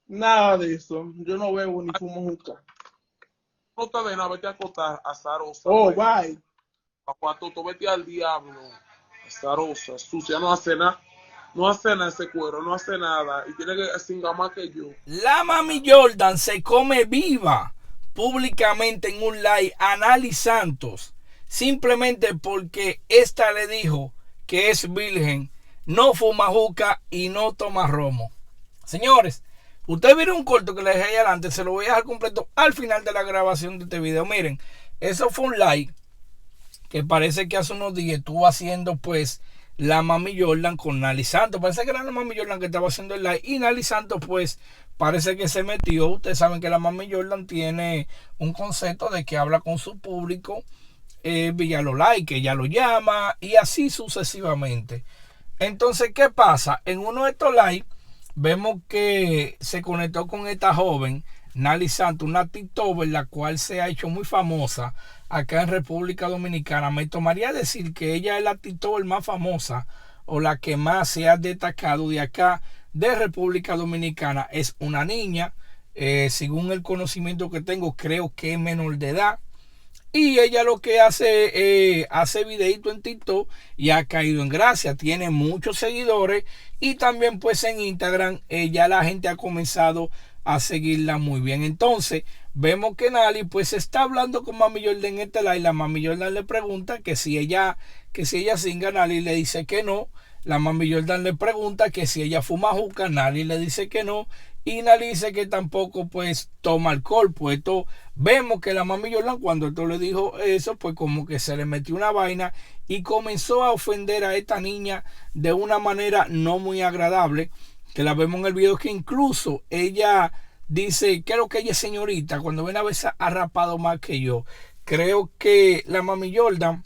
Nada de eso. Yo no bebo ni fumo juca. No te de nada, vete a acostar azarosa, Oh, güey. bye. Papá, tú vete al diablo. Azarosa, sucia, no hace nada. No hace nada ese cuero, no hace nada. Y tiene que singar más que yo. La mami Jordan se come viva públicamente en un live a Nali Santos, simplemente porque esta le dijo que es virgen, no fuma juca y no toma romo. Señores, ustedes vieron un corto que les dejé ahí adelante, se lo voy a dejar completo al final de la grabación de este video. Miren, eso fue un live que parece que hace unos días estuvo haciendo pues la mami Jordan con Nali Santos. Parece que era la mami Jordan que estaba haciendo el live y Nali Santos pues parece que se metió. Ustedes saben que la mami Jordan tiene un concepto de que habla con su público vía los likes, que ella lo llama y así sucesivamente. Entonces, ¿qué pasa? En uno de estos live vemos que se conectó con esta joven, Nali Santos, una TikToker, la cual se ha hecho muy famosa acá en República Dominicana. Me tomaría decir que ella es la TikToker más famosa o la que más se ha destacado de acá de República Dominicana. Es una niña, según el conocimiento que tengo, creo que es menor de edad. Y ella lo que hace videito en TikTok y ha caído en gracia. Tiene muchos seguidores y también pues en Instagram ya la gente ha comenzado a seguirla muy bien. Entonces vemos que Nali pues está hablando con Mami Jordan en este live. La Mami Jordan le pregunta que si ella singa, Nali le dice que no. La Mami Jordan le pregunta que si ella fuma juca, Nali le dice que no. Y Nali dice que tampoco pues toma alcohol. Pues esto vemos que la Mami Jordan cuando esto le dijo eso pues como que se le metió una vaina y comenzó a ofender a esta niña de una manera no muy agradable, que la vemos en el video, que incluso ella dice, creo que ella es señorita, cuando ven a veces ha rapado más que yo. Creo que la Mami Jordan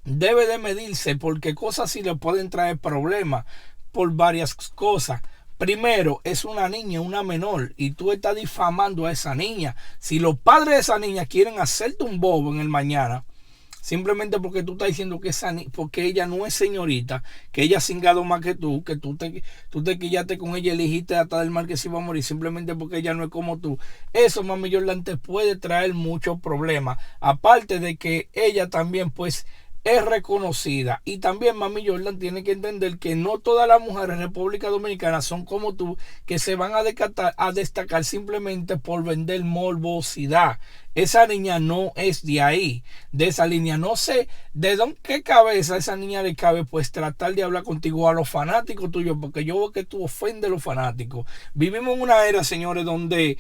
debe de medirse porque cosas así le pueden traer problemas por varias cosas. Primero, es una niña, una menor, y tú estás difamando a esa niña. Si los padres de esa niña quieren hacerte un bobo en el mañana, simplemente porque tú estás diciendo que porque ella no es señorita, que ella ha cingado más que tú te quillaste con ella, elegiste hasta del mal que se iba a morir, simplemente porque ella no es como tú. Eso, mami Jordan, te puede traer muchos problemas. Aparte de que ella también, pues, es reconocida. Y también mami Jordan tiene que entender que no todas las mujeres en República Dominicana son como tú, que se van a destacar simplemente por vender morbosidad. Esa niña no es de ahí, de esa línea. No sé de dónde, qué cabeza a esa niña le cabe pues tratar de hablar contigo a los fanáticos tuyos, porque yo veo que tú ofendes a los fanáticos. Vivimos en una era, señores, donde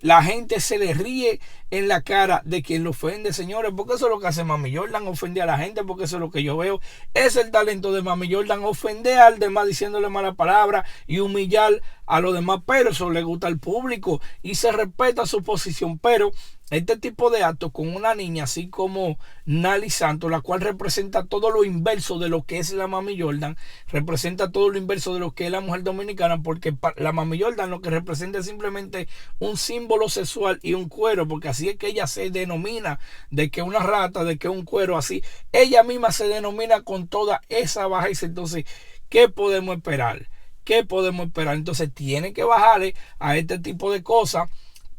la gente se le ríe en la cara de quien lo ofende, señores, porque eso es lo que hace Mami Jordan, ofende a la gente, porque eso es lo que yo veo. Es el talento de Mami Jordan, ofender al demás diciéndole mala palabra y humillar a los demás, pero eso le gusta al público y se respeta su posición. Pero este tipo de actos con una niña así como Nali Santos, la cual representa todo lo inverso de lo que es la Mami Jordan, representa todo lo inverso de lo que es la mujer dominicana, porque la Mami Jordan lo que representa es simplemente un símbolo sexual y un cuero, porque así es que ella se denomina, de que una rata, de que un cuero, así ella misma se denomina con toda esa bajeza. Entonces, ¿qué podemos esperar? ¿Qué podemos esperar? Entonces tiene que bajarle a este tipo de cosas,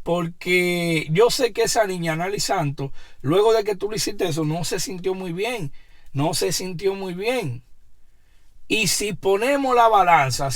porque yo sé que esa niña Nali Santos, luego de que tú le hiciste eso, no se sintió muy bien. No se sintió muy bien. Y si ponemos la balanza,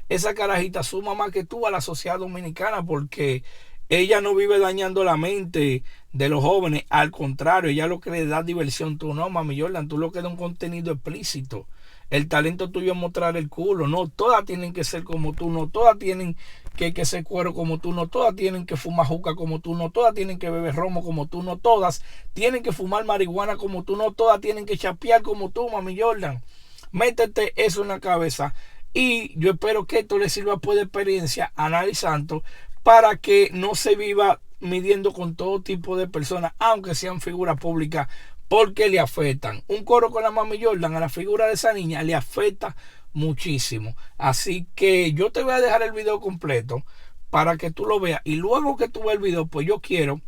esa carajita suma más que tú a la sociedad dominicana, porque ella no vive dañando la mente de los jóvenes. Al contrario, ella lo que le da diversión. Tú no, mami Jordan, tú lo que da un contenido explícito. El talento tuyo es mostrar el culo. No todas tienen que ser como tú, no todas tienen que ser cuero como tú, no todas tienen que fumar juca como tú, no todas tienen que beber romo como tú, no todas tienen que fumar marihuana como tú, no todas tienen que chapear como tú, mami Jordan. Métete eso en la cabeza y yo espero que esto le sirva pues de experiencia a Nali Santos, para que no se viva midiendo con todo tipo de personas, aunque sean figuras públicas, porque le afectan. Un coro con la mami Jordan a la figura de esa niña le afecta muchísimo. Así que yo te voy a dejar el video completo para que tú lo veas, y luego que tú veas el video pues yo quiero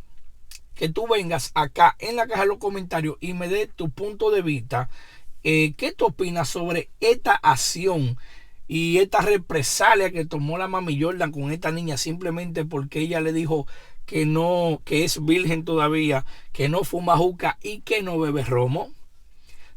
que tú vengas acá en la caja de los comentarios y me des tu punto de vista. ¿Qué tú opinas sobre esta acción y esta represalia que tomó la mami Jordan con esta niña simplemente porque ella le dijo que no, que es virgen todavía, que no fuma juca y que no bebe romo.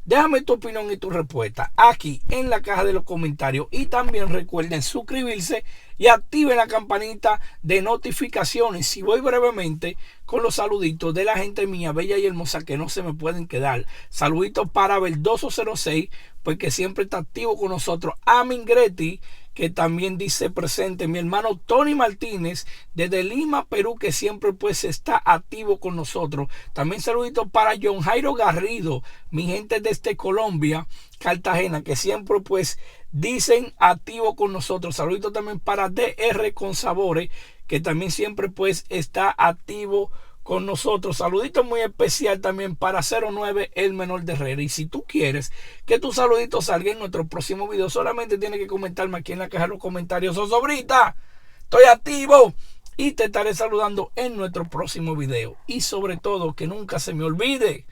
Déjame tu opinión y tu respuesta aquí en la caja de los comentarios. Y también recuerden suscribirse y activen la campanita de notificaciones. Y voy brevemente con los saluditos de la gente mía, bella y hermosa, que no se me pueden quedar. Saluditos para Verdoso06, pues que siempre está activo con nosotros. A Mingreti, que también dice presente. Mi hermano Tony Martínez desde Lima, Perú, que siempre pues está activo con nosotros. También saluditos para John Jairo Garrido, mi gente desde Colombia, Cartagena, que siempre pues dicen activo con nosotros. Saluditos también para DR con Sabores, que también siempre pues está activo con nosotros. Saludito muy especial también para 09 el menor de Herrera. Y si tú quieres que tu saludito salga en nuestro próximo video, solamente tienes que comentarme aquí en la caja de los comentarios: Zozobrita, estoy activo, y te estaré saludando en nuestro próximo video. Y sobre todo, que nunca se me olvide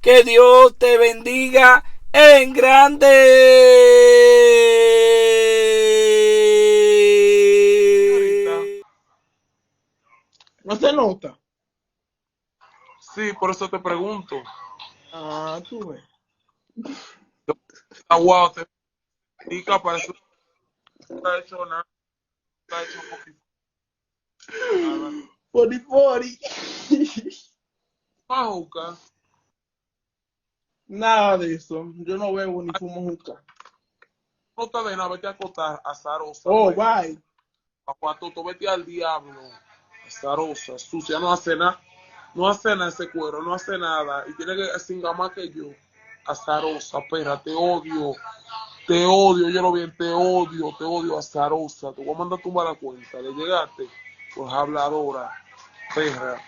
que Dios te bendiga en grande. ¿No se nota? Sí, por eso te pregunto. Ah, tú ves. Wow, te indica, para eso no ha hecho nada. No ha hecho un poquito. Pori. Juca. Nada de eso. Yo no bebo ni fumo juca. No te de nada, vete a acotar, azarosa. Oh, bye. Papá Toto, vete al diablo. Azarosa, sucia, no hace nada. No hace nada ese cuero, no hace nada. Y tiene que singar más que yo. Azarosa, perra, te odio. Te odio, yo lo bien, te odio, azarosa. Te voy a mandar tumbar la cuenta. ¿Le llegaste? Pues habladora, perra,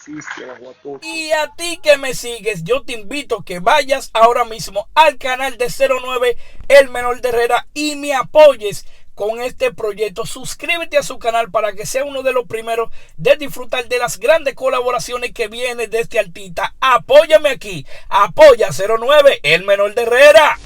sucia, guatosa. Y a ti que me sigues, yo te invito a que vayas ahora mismo al canal de 09 el menor de Herrera y me apoyes con este proyecto. Suscríbete a su canal para que sea uno de los primeros de disfrutar de las grandes colaboraciones que vienen de este artista. Apóyame aquí, apoya 09 el menor de Herrera.